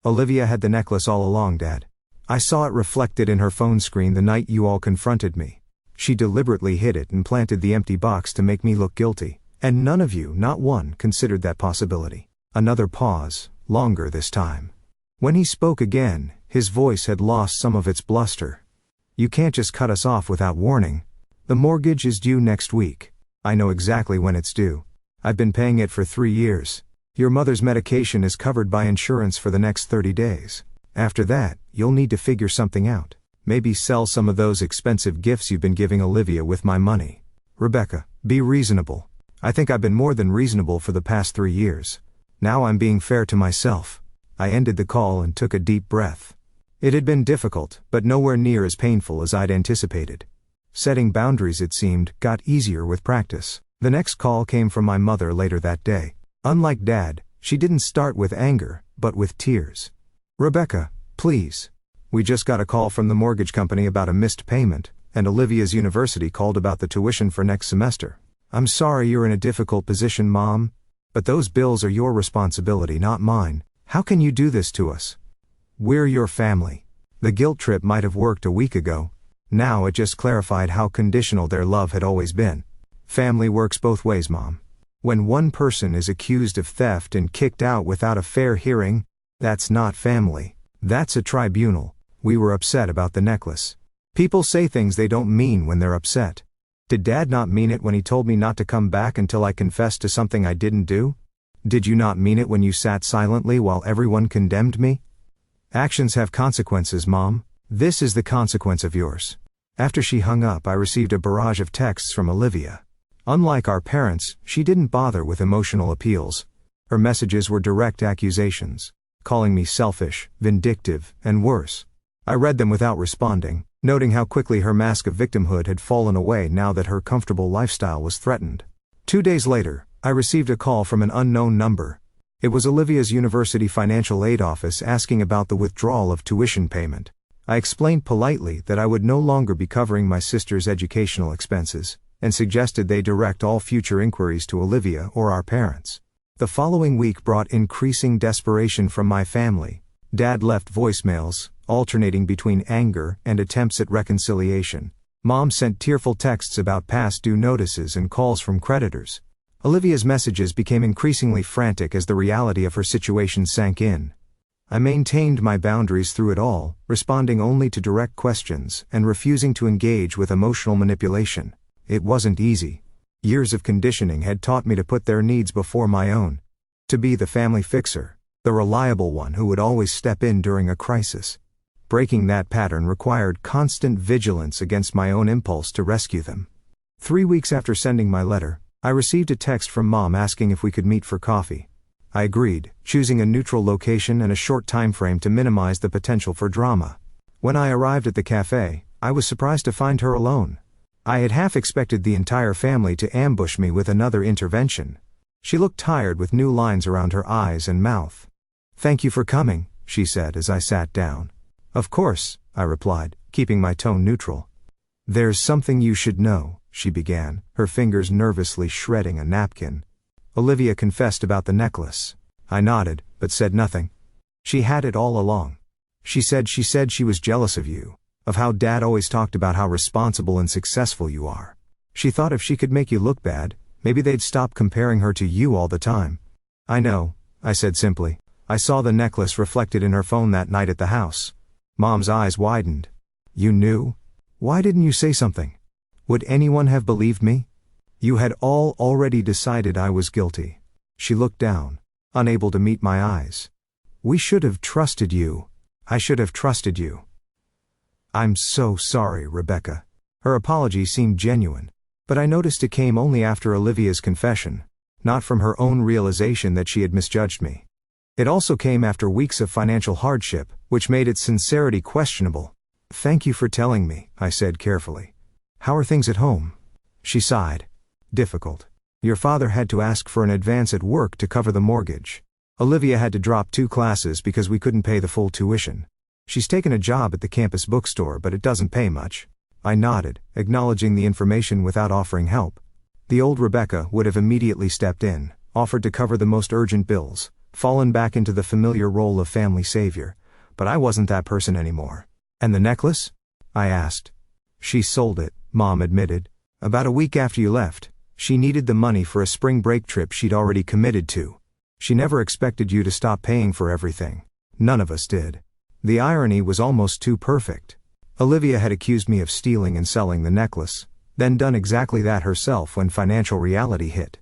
Olivia had the necklace all along, Dad. I saw it reflected in her phone screen the night you all confronted me. She deliberately hid it and planted the empty box to make me look guilty, and none of you, not one, considered that possibility. Another pause, longer this time. When he spoke again, his voice had lost some of its bluster. You can't just cut us off without warning. The mortgage is due next week. I know exactly when it's due. I've been paying it for 3 years. Your mother's medication is covered by insurance for the next 30 days. After that, you'll need to figure something out. Maybe sell some of those expensive gifts you've been giving Olivia with my money. Rebecca, be reasonable. I think I've been more than reasonable for the past 3 years. Now I'm being fair to myself. I ended the call and took a deep breath. It had been difficult, but nowhere near as painful as I'd anticipated. Setting boundaries, it seemed, got easier with practice. The next call came from my mother later that day. Unlike Dad, she didn't start with anger, but with tears. Rebecca, please. We just got a call from the mortgage company about a missed payment, and Olivia's university called about the tuition for next semester. I'm sorry you're in a difficult position, Mom, but those bills are your responsibility, not mine. How can you do this to us? We're your family. The guilt trip might have worked a week ago. Now it just clarified how conditional their love had always been. Family works both ways, Mom. When one person is accused of theft and kicked out without a fair hearing, that's not family. That's a tribunal. We were upset about the necklace. People say things they don't mean when they're upset. Did Dad not mean it when he told me not to come back until I confessed to something I didn't do? Did you not mean it when you sat silently while everyone condemned me? Actions have consequences, Mom. This is the consequence of yours. After she hung up, I received a barrage of texts from Olivia. Unlike our parents, she didn't bother with emotional appeals. Her messages were direct accusations, calling me selfish, vindictive, and worse. I read them without responding, noting how quickly her mask of victimhood had fallen away now that her comfortable lifestyle was threatened. 2 days later, I received a call from an unknown number. It was Olivia's university financial aid office asking about the withdrawal of tuition payment. I explained politely that I would no longer be covering my sister's educational expenses, and suggested they direct all future inquiries to Olivia or our parents. The following week brought increasing desperation from my family. Dad left voicemails, alternating between anger and attempts at reconciliation. Mom sent tearful texts about past due notices and calls from creditors. Olivia's messages became increasingly frantic as the reality of her situation sank in. I maintained my boundaries through it all, responding only to direct questions and refusing to engage with emotional manipulation. It wasn't easy. Years of conditioning had taught me to put their needs before my own. To be the family fixer, the reliable one who would always step in during a crisis. Breaking that pattern required constant vigilance against my own impulse to rescue them. 3 weeks after sending my letter, I received a text from Mom asking if we could meet for coffee. I agreed, choosing a neutral location and a short time frame to minimize the potential for drama. When I arrived at the cafe, I was surprised to find her alone. I had half expected the entire family to ambush me with another intervention. She looked tired with new lines around her eyes and mouth. "Thank you for coming," she said as I sat down. "Of course," I replied, keeping my tone neutral. "There's something you should know," she began, her fingers nervously shredding a napkin. "Olivia confessed about the necklace." I nodded, but said nothing. "She had it all along. She said she was jealous of you, of how Dad always talked about how responsible and successful you are. She thought if she could make you look bad, maybe they'd stop comparing her to you all the time." "I know," I said simply. "I saw the necklace reflected in her phone that night at the house." Mom's eyes widened. "You knew? Why didn't you say something? Would anyone have believed me? You had all already decided I was guilty." She looked down, unable to meet my eyes. "We should have trusted you. I should have trusted you." "I'm so sorry, Rebecca." Her apology seemed genuine, but I noticed it came only after Olivia's confession, not from her own realization that she had misjudged me. It also came after weeks of financial hardship, which made its sincerity questionable. "Thank you for telling me," I said carefully. "How are things at home?" She sighed. "Difficult. Your father had to ask for an advance at work to cover the mortgage. Olivia had to drop 2 classes because we couldn't pay the full tuition. She's taken a job at the campus bookstore, but it doesn't pay much. I nodded, acknowledging the information without offering help. The old Rebecca would have immediately stepped in, offered to cover the most urgent bills, fallen back into the familiar role of family savior. But I wasn't that person anymore. And the necklace? I asked. She sold it, Mom admitted. About a week after you left. She needed the money for a spring break trip she'd already committed to. She never expected you to stop paying for everything. None of us did. The irony was almost too perfect. Olivia had accused me of stealing and selling the necklace, then done exactly that herself when financial reality hit.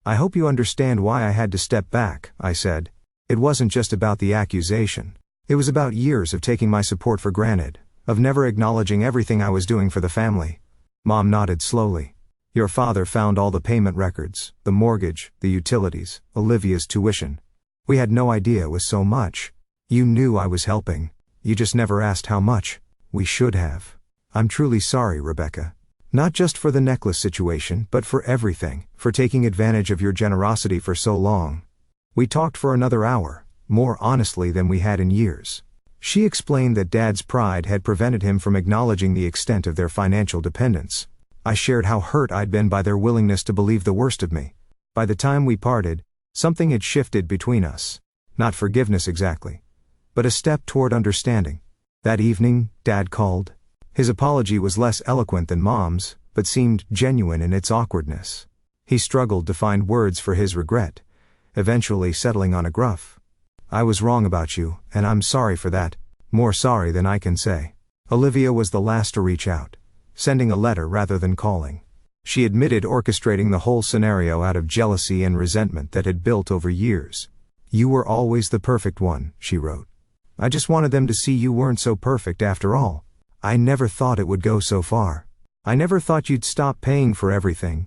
I hope you understand why I had to step back, I said. It wasn't just about the accusation. It was about years of taking my support for granted, of never acknowledging everything I was doing for the family. Mom nodded slowly. Your father found all the payment records, the mortgage, the utilities, Olivia's tuition. We had no idea it was so much. You knew I was helping. You just never asked how much. We should have. I'm truly sorry, Rebecca. Not just for the necklace situation, but for everything, for taking advantage of your generosity for so long. We talked for another hour, more honestly than we had in years. She explained that Dad's pride had prevented him from acknowledging the extent of their financial dependence. I shared how hurt I'd been by their willingness to believe the worst of me. By the time we parted, something had shifted between us. Not forgiveness exactly, but a step toward understanding. That evening, Dad called. His apology was less eloquent than Mom's, but seemed genuine in its awkwardness. He struggled to find words for his regret, eventually settling on a gruff, I was wrong about you, and I'm sorry for that, more sorry than I can say. Olivia was the last to reach out, sending a letter rather than calling. She admitted orchestrating the whole scenario out of jealousy and resentment that had built over years. You were always the perfect one, she wrote. I just wanted them to see you weren't so perfect after all. I never thought it would go so far. I never thought you'd stop paying for everything.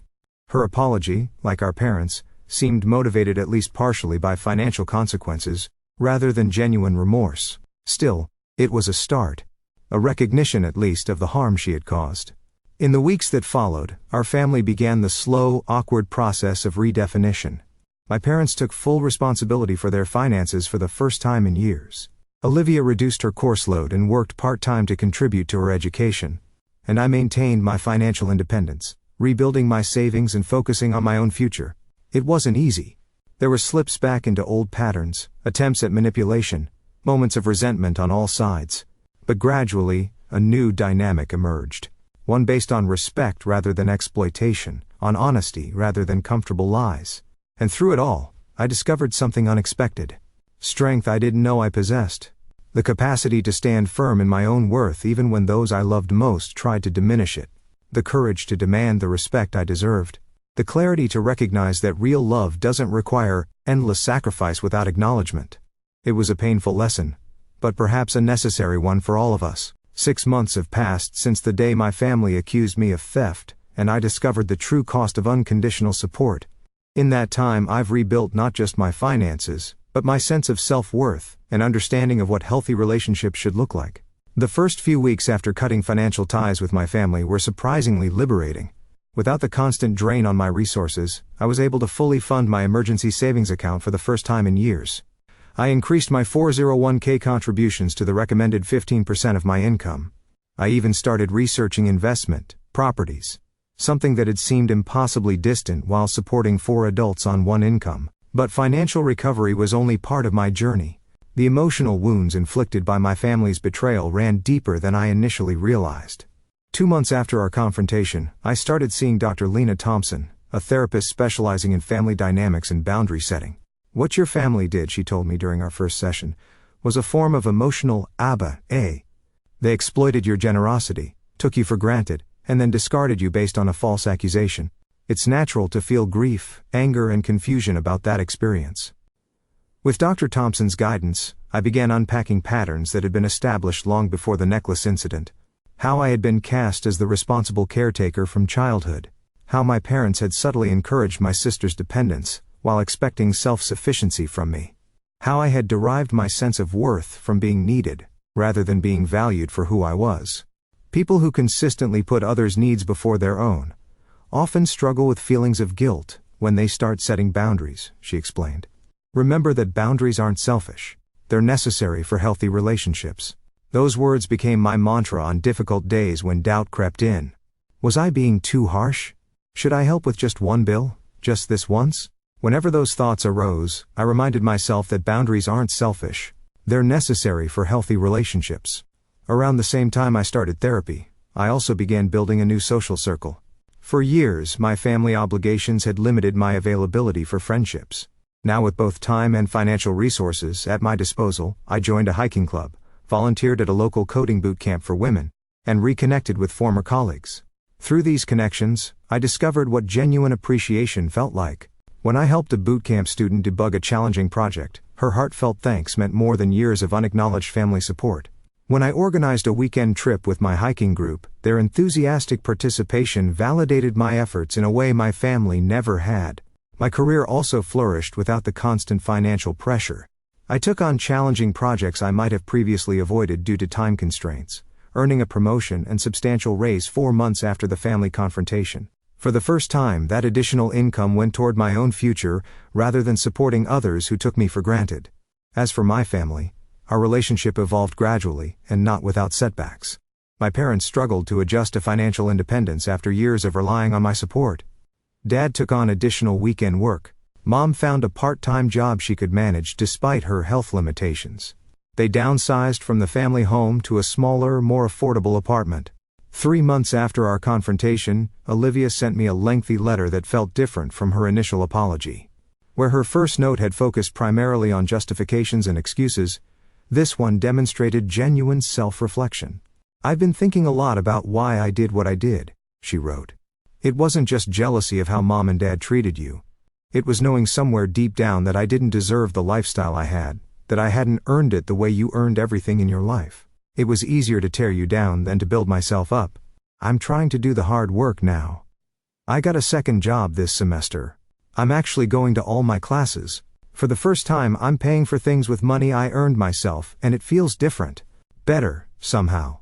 Her apology, like our parents, seemed motivated at least partially by financial consequences, rather than genuine remorse. Still, it was a start. A recognition at least of the harm she had caused. In the weeks that followed, our family began the slow, awkward process of redefinition. My parents took full responsibility for their finances for the first time in years. Olivia reduced her course load and worked part-time to contribute to her education. And I maintained my financial independence, rebuilding my savings and focusing on my own future. It wasn't easy. There were slips back into old patterns, attempts at manipulation, moments of resentment on all sides. But gradually, a new dynamic emerged. One based on respect rather than exploitation, on honesty rather than comfortable lies. And through it all, I discovered something unexpected. Strength I didn't know I possessed. The capacity to stand firm in my own worth even when those I loved most tried to diminish it. The courage to demand the respect I deserved. The clarity to recognize that real love doesn't require endless sacrifice without acknowledgement. It was a painful lesson, but perhaps a necessary one for all of us. 6 months have passed since the day my family accused me of theft, and I discovered the true cost of unconditional support. In that time I've rebuilt not just my finances, but my sense of self-worth, and understanding of what healthy relationships should look like. The first few weeks after cutting financial ties with my family were surprisingly liberating. Without the constant drain on my resources, I was able to fully fund my emergency savings account for the first time in years. I increased my 401k contributions to the recommended 15% of my income. I even started researching investment, properties, something that had seemed impossibly distant while supporting 4 adults on one income. But financial recovery was only part of my journey. The emotional wounds inflicted by my family's betrayal ran deeper than I initially realized. 2 months after our confrontation, I started seeing Dr. Lena Thompson, a therapist specializing in family dynamics and boundary setting. What your family did, she told me during our first session, was a form of emotional AITA. They exploited your generosity, took you for granted, and then discarded you based on a false accusation. It's natural to feel grief, anger, and confusion about that experience. With Dr. Thompson's guidance, I began unpacking patterns that had been established long before the necklace incident. How I had been cast as the responsible caretaker from childhood. How my parents had subtly encouraged my sister's dependence, while expecting self-sufficiency from me. How I had derived my sense of worth from being needed, rather than being valued for who I was. People who consistently put others' needs before their own often struggle with feelings of guilt when they start setting boundaries, she explained. Remember that boundaries aren't selfish. They're necessary for healthy relationships. Those words became my mantra on difficult days when doubt crept in. Was I being too harsh? Should I help with just one bill? Just this once? Whenever those thoughts arose, I reminded myself that boundaries aren't selfish. They're necessary for healthy relationships. Around the same time I started therapy, I also began building a new social circle. For years, my family obligations had limited my availability for friendships. Now with both time and financial resources at my disposal, I joined a hiking club, volunteered at a local coding boot camp for women, and reconnected with former colleagues. Through these connections, I discovered what genuine appreciation felt like. When I helped a boot camp student debug a challenging project, her heartfelt thanks meant more than years of unacknowledged family support. When I organized a weekend trip with my hiking group, their enthusiastic participation validated my efforts in a way my family never had. My career also flourished without the constant financial pressure. I took on challenging projects I might have previously avoided due to time constraints, earning a promotion and substantial raise 4 months after the family confrontation. For the first time, that additional income went toward my own future rather than supporting others who took me for granted. As for my family, our relationship evolved gradually and not without setbacks. My parents struggled to adjust to financial independence after years of relying on my support. Dad took on additional weekend work. Mom found a part-time job she could manage despite her health limitations. They downsized from the family home to a smaller, more affordable apartment. 3 months after our confrontation, Olivia sent me a lengthy letter that felt different from her initial apology. Where her first note had focused primarily on justifications and excuses, this one demonstrated genuine self-reflection. "I've been thinking a lot about why I did what I did," she wrote. "It wasn't just jealousy of how Mom and Dad treated you. It was knowing somewhere deep down that I didn't deserve the lifestyle I had, that I hadn't earned it the way you earned everything in your life. It was easier to tear you down than to build myself up. I'm trying to do the hard work now. I got a second job this semester. I'm actually going to all my classes. For the first time, I'm paying for things with money I earned myself, and it feels different. Better, somehow.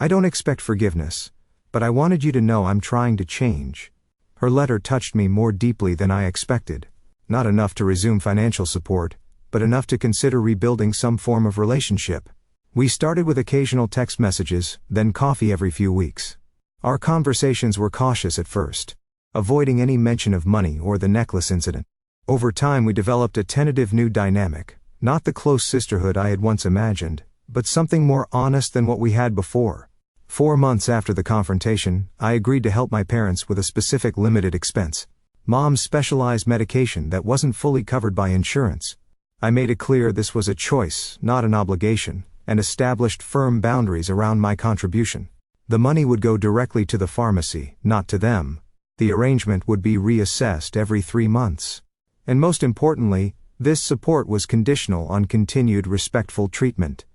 I don't expect forgiveness, but I wanted you to know I'm trying to change." Her letter touched me more deeply than I expected. Not enough to resume financial support, but enough to consider rebuilding some form of relationship. We started with occasional text messages, then coffee every few weeks. Our conversations were cautious at first, avoiding any mention of money or the necklace incident. Over time we developed a tentative new dynamic, not the close sisterhood I had once imagined, but something more honest than what we had before. 4 months after the confrontation, I agreed to help my parents with a specific limited expense. Mom's specialized medication that wasn't fully covered by insurance. I made it clear this was a choice, not an obligation, and established firm boundaries around my contribution. The money would go directly to the pharmacy, not to them. The arrangement would be reassessed every 3 months. And most importantly, this support was conditional on continued respectful treatment.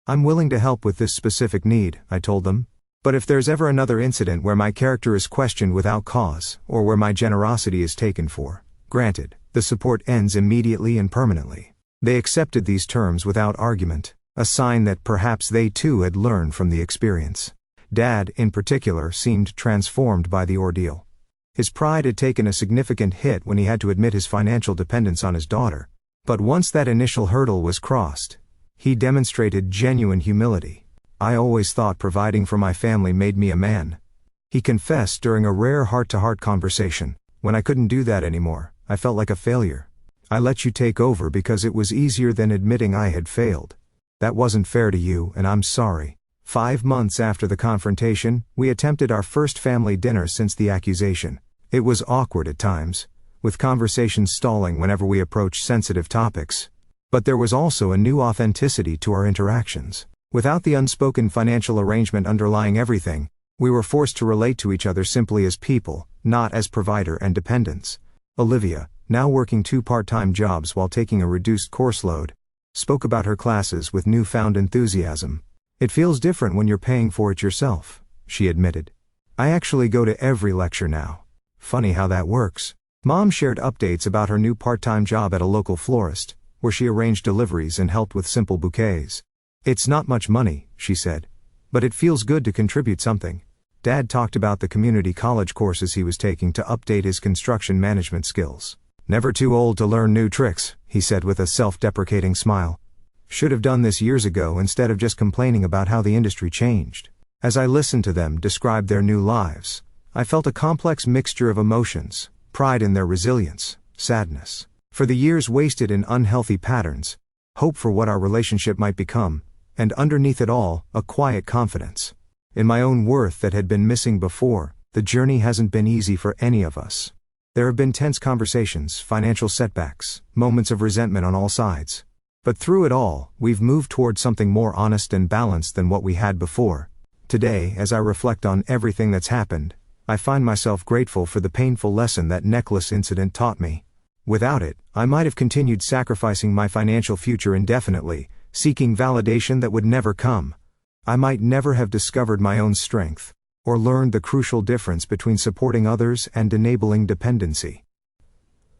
"I'm willing to help with this specific need," I told them. "But if there's ever another incident where my character is questioned without cause, or where my generosity is taken for granted, the support ends immediately and permanently." They accepted these terms without argument, a sign that perhaps they too had learned from the experience. Dad, in particular, seemed transformed by the ordeal. His pride had taken a significant hit when he had to admit his financial dependence on his daughter. But once that initial hurdle was crossed, he demonstrated genuine humility. "I always thought providing for my family made me a man," he confessed during a rare heart-to-heart conversation. "When I couldn't do that anymore, I felt like a failure. I let you take over because it was easier than admitting I had failed. That wasn't fair to you, and I'm sorry." 5 months after the confrontation, we attempted our first family dinner since the accusation. It was awkward at times, with conversations stalling whenever we approached sensitive topics. But there was also a new authenticity to our interactions. Without the unspoken financial arrangement underlying everything, we were forced to relate to each other simply as people, not as provider and dependents. Olivia, now working 2 part-time jobs while taking a reduced course load, spoke about her classes with newfound enthusiasm. "It feels different when you're paying for it yourself," she admitted. "I actually go to every lecture now. Funny how that works." Mom shared updates about her new part-time job at a local florist, where she arranged deliveries and helped with simple bouquets. "It's not much money," she said, "but it feels good to contribute something." Dad talked about the community college courses he was taking to update his construction management skills. "Never too old to learn new tricks," he said with a self-deprecating smile. Should have done this years ago instead of just complaining about how the industry changed. As I listened to them describe their new lives, I felt a complex mixture of emotions, pride in their resilience, sadness for the years wasted in unhealthy patterns, hope for what our relationship might become, and underneath it all, a quiet confidence in my own worth that had been missing before. The journey hasn't been easy for any of us. There have been tense conversations, financial setbacks, moments of resentment on all sides. But through it all, we've moved toward something more honest and balanced than what we had before. Today, as I reflect on everything that's happened, I find myself grateful for the painful lesson that necklace incident taught me. Without it, I might have continued sacrificing my financial future indefinitely, seeking validation that would never come. I might never have discovered my own strength, or learned the crucial difference between supporting others and enabling dependency.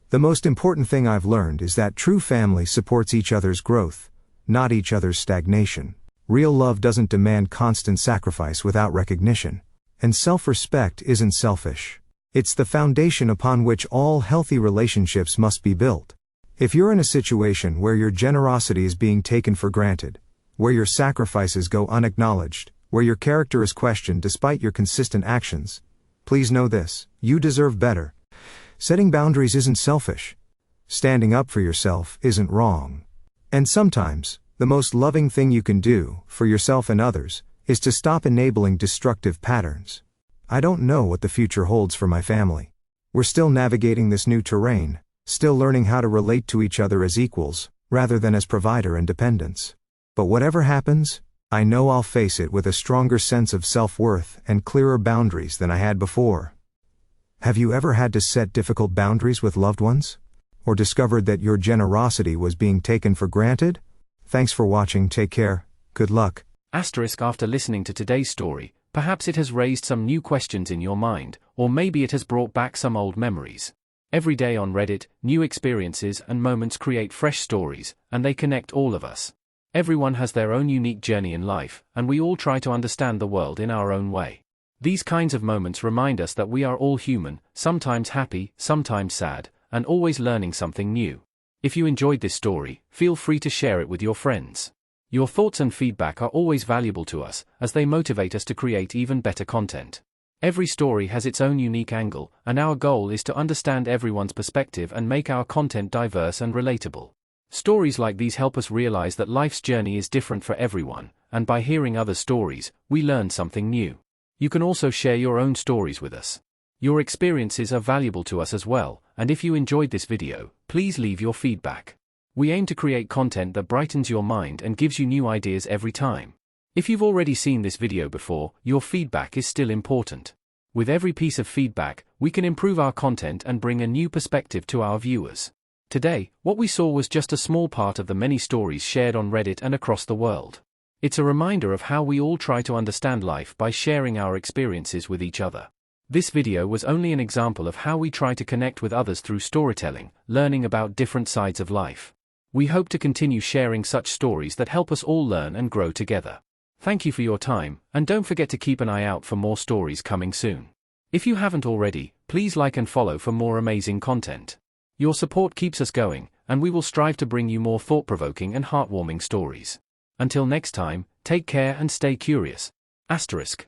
The most important thing I've learned is that true family supports each other's growth, not each other's stagnation. Real love doesn't demand constant sacrifice without recognition. And self-respect isn't selfish. It's the foundation upon which all healthy relationships must be built. If you're in a situation where your generosity is being taken for granted, where your sacrifices go unacknowledged, where your character is questioned despite your consistent actions, please know this: you deserve better. Setting boundaries isn't selfish. Standing up for yourself isn't wrong. And sometimes, the most loving thing you can do, for yourself and others, is to stop enabling destructive patterns. I don't know what the future holds for my family. We're still navigating this new terrain, still learning how to relate to each other as equals, rather than as provider and dependents. But whatever happens, I know I'll face it with a stronger sense of self-worth and clearer boundaries than I had before. Have you ever had to set difficult boundaries with loved ones? Or discovered that your generosity was being taken for granted? Thanks for watching. Take care. Good luck. After listening to today's story, perhaps it has raised some new questions in your mind, or maybe it has brought back some old memories. Every day on Reddit, new experiences and moments create fresh stories, and they connect all of us. Everyone has their own unique journey in life, and we all try to understand the world in our own way. These kinds of moments remind us that we are all human, sometimes happy, sometimes sad, and always learning something new. If you enjoyed this story, feel free to share it with your friends. Your thoughts and feedback are always valuable to us, as they motivate us to create even better content. Every story has its own unique angle, and our goal is to understand everyone's perspective and make our content diverse and relatable. Stories like these help us realize that life's journey is different for everyone, and by hearing other stories, we learn something new. You can also share your own stories with us. Your experiences are valuable to us as well, and if you enjoyed this video, please leave your feedback. We aim to create content that brightens your mind and gives you new ideas every time. If you've already seen this video before, your feedback is still important. With every piece of feedback, we can improve our content and bring a new perspective to our viewers. Today, what we saw was just a small part of the many stories shared on Reddit and across the world. It's a reminder of how we all try to understand life by sharing our experiences with each other. This video was only an example of how we try to connect with others through storytelling, learning about different sides of life. We hope to continue sharing such stories that help us all learn and grow together. Thank you for your time, and don't forget to keep an eye out for more stories coming soon. If you haven't already, please like and follow for more amazing content. Your support keeps us going, and we will strive to bring you more thought-provoking and heartwarming stories. Until next time, take care and stay curious. *.